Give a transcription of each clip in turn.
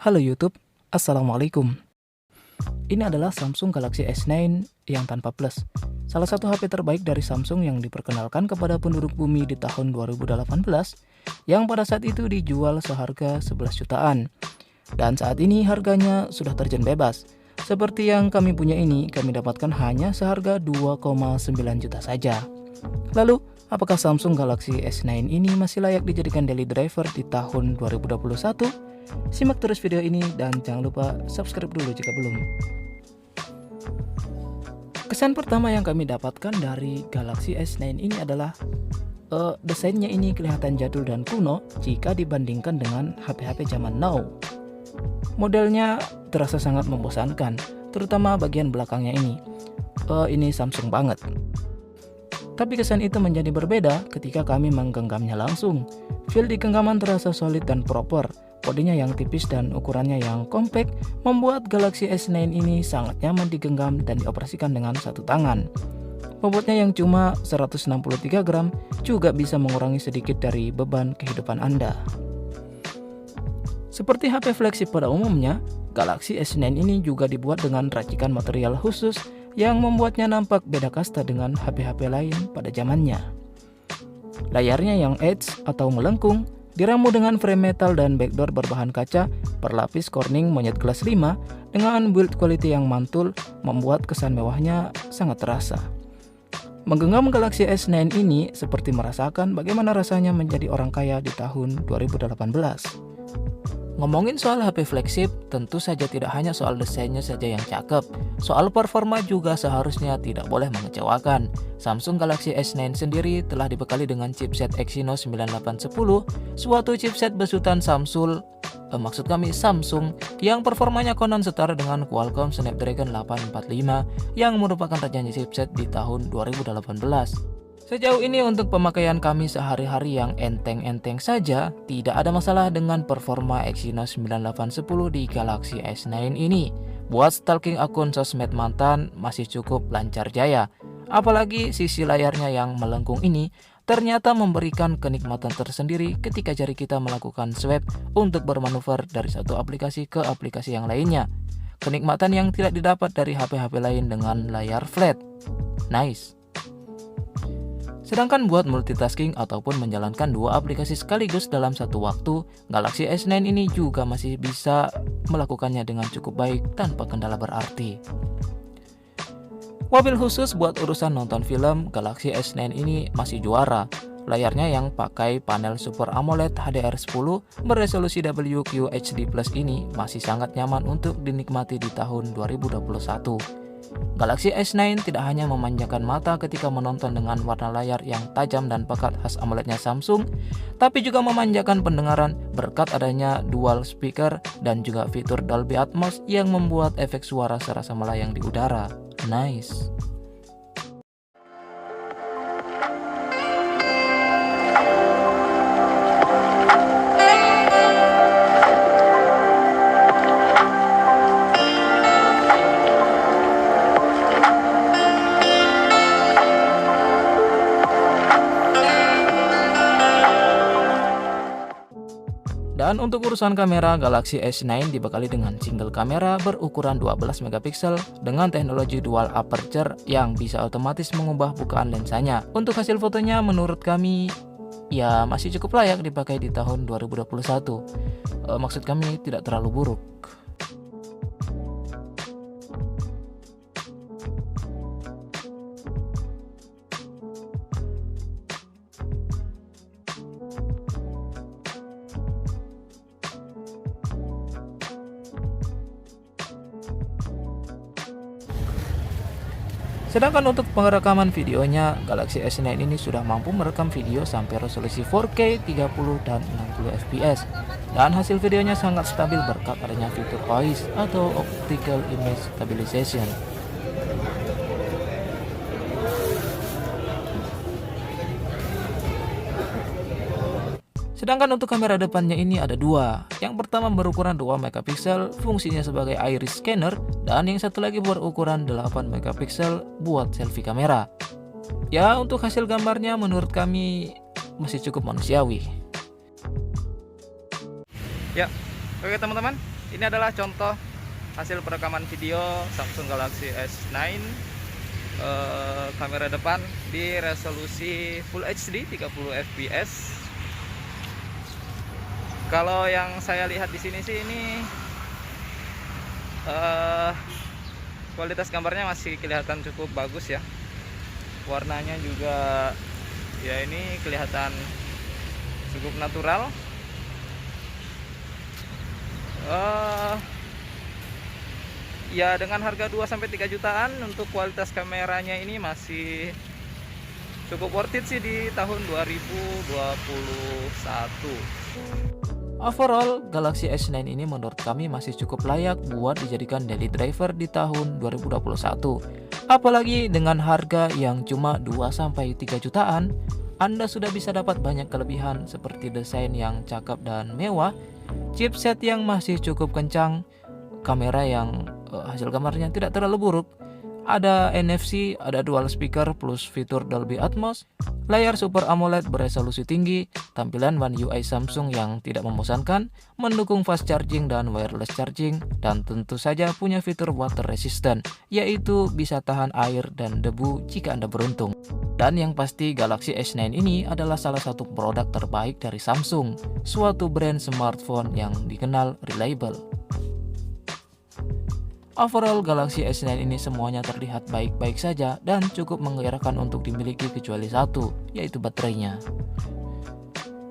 Halo YouTube, Assalamualaikum. Ini adalah Samsung Galaxy S9 yang tanpa plus. Salah satu HP terbaik dari Samsung yang diperkenalkan kepada penduduk bumi di tahun 2018, yang pada saat itu dijual seharga 11 jutaan. Dan saat ini harganya sudah terjun bebas. Seperti yang kami punya ini, kami dapatkan hanya seharga 2,9 juta saja. Lalu, apakah Samsung Galaxy S9 ini masih layak dijadikan daily driver di tahun 2021? Simak terus video ini dan jangan lupa subscribe dulu jika belum. Kesan pertama yang kami dapatkan dari Galaxy S9 ini adalah desainnya ini kelihatan jadul dan kuno jika dibandingkan dengan HP-HP zaman now. Modelnya terasa sangat membosankan, terutama bagian belakangnya ini. Ini Samsung banget. Tapi kesan itu menjadi berbeda ketika kami menggenggamnya langsung. Feel di genggaman terasa solid dan proper. Bodinya yang tipis dan ukurannya yang compact membuat Galaxy S9 ini sangat nyaman digenggam dan dioperasikan dengan satu tangan. Bobotnya yang cuma 163 gram juga bisa mengurangi sedikit dari beban kehidupan Anda. Seperti HP flagship pada umumnya, Galaxy S9 ini juga dibuat dengan racikan material khusus yang membuatnya nampak beda kasta dengan HP-HP lain pada zamannya. Layarnya yang edge atau melengkung diramu dengan frame metal dan backdoor berbahan kaca berlapis Corning Monyet Glass 5 dengan build quality yang mantul membuat kesan mewahnya sangat terasa. Menggenggam Galaxy S9 ini seperti merasakan bagaimana rasanya menjadi orang kaya di tahun 2018. Ngomongin soal HP flagship, tentu saja tidak hanya soal desainnya saja yang cakep. Soal performa juga seharusnya tidak boleh mengecewakan. Samsung Galaxy S9 sendiri telah dibekali dengan chipset Exynos 9810, suatu chipset besutan Samsung yang performanya konon setara dengan Qualcomm Snapdragon 845 yang merupakan rajanya chipset di tahun 2018. Sejauh ini untuk pemakaian kami sehari-hari yang enteng-enteng saja, tidak ada masalah dengan performa Exynos 9810 di Galaxy S9 ini. Buat stalking akun sosmed mantan masih cukup lancar jaya. Apalagi sisi layarnya yang melengkung ini ternyata memberikan kenikmatan tersendiri ketika jari kita melakukan swipe untuk bermanuver dari satu aplikasi ke aplikasi yang lainnya. Kenikmatan yang tidak didapat dari HP-HP lain dengan layar flat. Nice. Sedangkan buat multitasking ataupun menjalankan dua aplikasi sekaligus dalam satu waktu, Galaxy S9 ini juga masih bisa melakukannya dengan cukup baik tanpa kendala berarti. Wabil khusus buat urusan nonton film, Galaxy S9 ini masih juara. Layarnya yang pakai panel Super AMOLED HDR10 beresolusi WQHD+ ini masih sangat nyaman untuk dinikmati di tahun 2021. Galaxy S9 tidak hanya memanjakan mata ketika menonton dengan warna layar yang tajam dan pekat khas AMOLED-nya Samsung, tapi juga memanjakan pendengaran berkat adanya dual speaker dan juga fitur Dolby Atmos yang membuat efek suara serasa melayang di udara. Nice. Dan untuk urusan kamera, Galaxy S9 dibekali dengan single kamera berukuran 12 megapiksel dengan teknologi dual aperture yang bisa otomatis mengubah bukaan lensanya. Untuk hasil fotonya menurut kami ya masih cukup layak dipakai di tahun 2021. Maksud kami tidak terlalu buruk. Sedangkan untuk pengerekaman videonya, Galaxy S9 ini sudah mampu merekam video sampai resolusi 4K, 30 dan 60 fps. Dan hasil videonya sangat stabil berkat adanya fitur OIS atau Optical Image Stabilization. Sedangkan untuk kamera depannya ini ada dua. Yang pertama berukuran 2 megapiksel, fungsinya sebagai iris scanner, dan yang satu lagi berukuran 8 megapiksel buat selfie kamera. Ya, untuk hasil gambarnya menurut kami masih cukup manusiawi. Ya, oke teman-teman, Ini adalah contoh hasil perekaman video Samsung Galaxy S9, kamera depan di resolusi Full HD 30 fps. Kalau yang saya lihat di sini sih ini kualitas gambarnya masih kelihatan cukup bagus ya. Warnanya juga ya ini kelihatan cukup natural. Ya dengan harga 2-3 jutaan untuk kualitas kameranya ini masih cukup worth it sih di tahun 2021. Overall, Galaxy S9 ini menurut kami masih cukup layak buat dijadikan daily driver di tahun 2021. Apalagi dengan harga yang cuma 2-3 jutaan, Anda sudah bisa dapat banyak kelebihan seperti desain yang cakep dan mewah, chipset yang masih cukup kencang, kamera yang hasil gambarnya tidak terlalu buruk, ada NFC, ada dual speaker plus fitur Dolby Atmos, layar Super AMOLED beresolusi tinggi, tampilan One UI Samsung yang tidak membosankan, mendukung fast charging dan wireless charging, dan tentu saja punya fitur water resistant, yaitu bisa tahan air dan debu jika Anda beruntung. Dan yang pasti Galaxy S9 ini adalah salah satu produk terbaik dari Samsung, suatu brand smartphone yang dikenal reliable. Overall, Galaxy S9 ini semuanya terlihat baik-baik saja dan cukup menggairahkan untuk dimiliki kecuali satu, yaitu baterainya.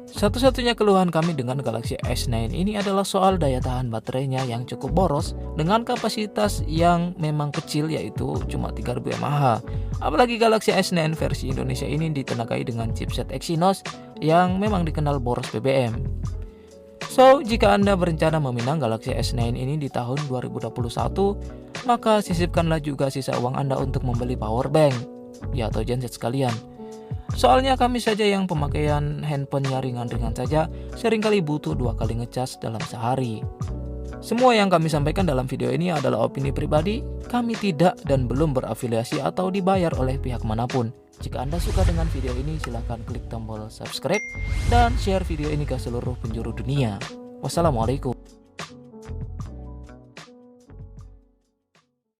Satu-satunya keluhan kami dengan Galaxy S9 ini adalah soal daya tahan baterainya yang cukup boros dengan kapasitas yang memang kecil, yaitu cuma 3000 mAh. Apalagi Galaxy S9 versi Indonesia ini ditenagai dengan chipset Exynos yang memang dikenal boros BBM. So, jika Anda berencana meminang Galaxy S9 ini di tahun 2021, maka sisipkanlah juga sisa uang Anda untuk membeli power bank, ya atau genset sekalian. Soalnya kami saja yang pemakaian handphonenya ringan-ringan saja, seringkali butuh 2 kali ngecas dalam sehari. Semua yang kami sampaikan dalam video ini adalah opini pribadi, kami tidak dan belum berafiliasi atau dibayar oleh pihak manapun. Jika Anda suka dengan video ini, silahkan klik tombol subscribe dan share video ini ke seluruh penjuru dunia. Wassalamualaikum.